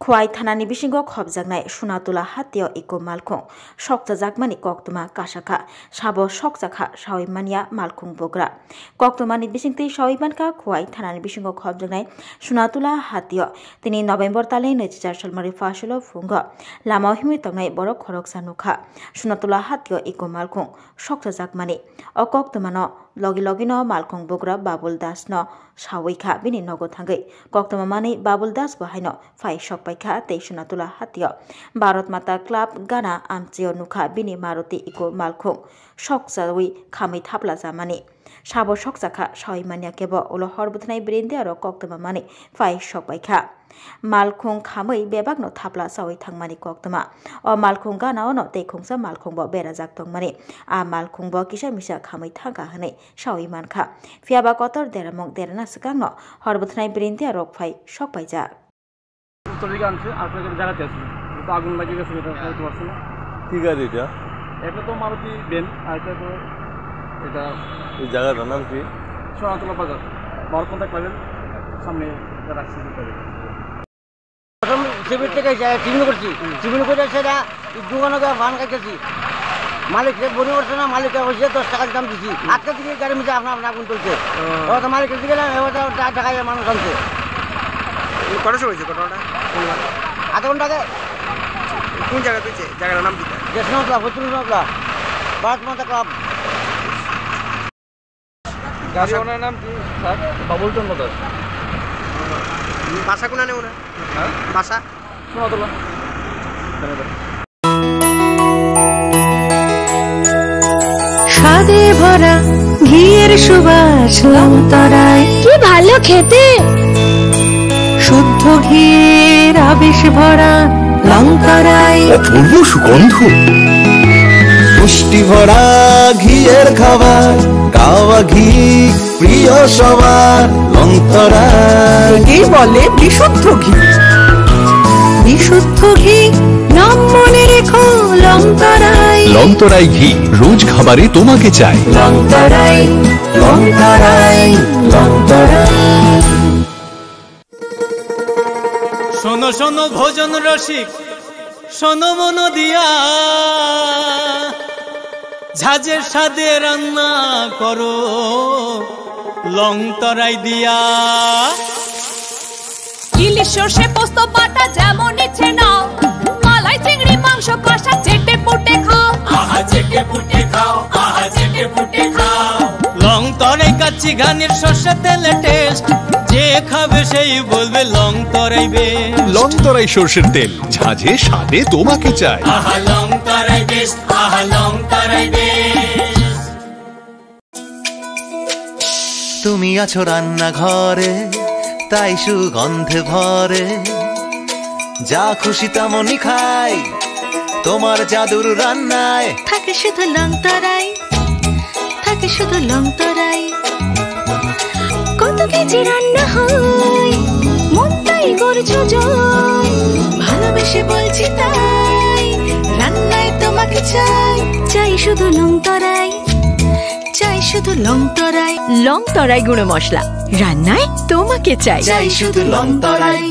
Khowai থানানি বিসিঙ্গ খবজাকনাय सुनातुला हातियाव eco मालखं सकजाकमानि कक्तमा कासाखा साबो सकजाखा सावैमानिया मालखं बग्रा कक्तमानि बिसिंगति सावैमानखा खवाई थानानि बिसिंग खबजाकनाय सुनातुला हातियाव तिनि नभेम्बर ताले 2004 सालमारि फासुलो Fung लामाव हिमि तंनाय बर खरकसा नुखा सुनातुला हातियाव इको मालखं सकजाकमानि अ कक्तमानो लगी लगिनो मालखं बग्रा बाबुल दास न सावैखा बिनि नगो थांगै कक्तमा मानि बाबुल दास बहायनो फाइ सकपाइखा तै सुनातुला हातियाव भारत माता क्लाब गाना आमचियो नुखा बिनि मारुति इको मालखं सकजावै खामै थाप्ला जामानि साबो सकजाखा सावैमानिया केबो उलो हरबुथनाय ब्रेन्दे आरो कक्तमा मानि फाइ सकपाइखा मालखं खामै बेबागनो थाप्ला सावै थांमानि कक्तमा अ मालखं गानावनो तैखंसा मालखंबो बेराजाक तंमानि आ मालखंबो किसा मिसा खामै थांगा हनै सावैमानखा फियाबा कतर देरामंग देराना सकांनो हरबुथनाय ब्रेन्दे आरो फाइ सकपाइजा তরিকা আনছে আপনাদের জায়গাতে আছে তো আগুন লাগে গেছে এটা বলতে পারছি না ঠিক আছে এটা এটা তো মারুতি বেন আর এটা তো এটা এই জায়গাটার নাম কি সোনাতলা বাজার বড় কন্টাক্ট পাবেন সামনে রাখছি প্রথম সিভিল থেকে চিহ্ন করছি চিহ্ন করে সেটা দোকানে ভান খাইতেছি মালিক বনি করছে না মালিকের হয়েছে 10 টাকা দাম দিচ্ছি আজকে থেকে গাড়ির মধ্যে আপনার আগুন চলছে তো মালিকের দিকে গেলাম এবার টাকায় মানুষ আনছে কটার সময় হয়েছে ঘটনাটা আধা ঘন্টা আগে কোন জায়গা পেয়েছে জায়গাটার নাম কি দেশনতলা ফতুল্লাহ ভারত মাতা ক্লাব গাড়ি ওনার নাম কি স্যার বাবুল চন্দ্র দাস বাসা কোনা নেই ওনার বাসা সোনাতলা স্বাদে ভরা ঘিয়ের সুবাস লংতরায় কি ভালো খেতে শুদ্ধ ঘিয়ের আবেশ ভরা লংতরায় অপূর্ব সুগন্ধ পুষ্টি ভরা ঘিয়ের খাবার কাওয়া ঘি প্রিয় সবার লংতরায় একেই বলে বিশুদ্ধ ঘি বিশুদ্ধ ঘি নাম মনে রেখো লংতরায় লংতরাই ঘি রোজ খাবারে তোমাকে চাই লংতরায় লংতরায় লংতরায় শোনো শোনো ভোজন রসিক শোনো মন দিয়া ঝাঁঝের স্বাদে রান্না করো লংতরাই দিয়া ইলিশ সর্ষে পোস্ত বাটা যেমন ইচ্ছে নাও মালাই চিংড়ি মাংস কষা চেটে পুটে খাও আহা চেটে পুটে খাও আহা চেটে পুটে খাও লংতরাই কাচ্চি ঘানির সর্ষে তেলে টেস্ট যে খাবে সেই বলবে লংতরাই বেশ লংতরাই সরষের তেল ঝাঁঝে স্বাদে তোমাকে চাই আহা লংতরাই বেশ আহা লংতরাই বেশ তুমি আছো রান্না ঘরে তাই সুগন্ধে ভরে যা খুশি তেমনই খাই তোমার জাদুর রান্নায় থাকে শুধু লংতরাই থাকে শুধু লংতরাই কত কেজি রান্না হয় মন তাই করছো জয় ভালোবেসে বলছি তাই রান্নায় তোমাকে চাই চাই শুধু লংতরাই চাই শুধু লংতরাই লংতরাই গুঁড়ো মশলা রান্নায় তোমাকে চাই চাই শুধু লংতরাই।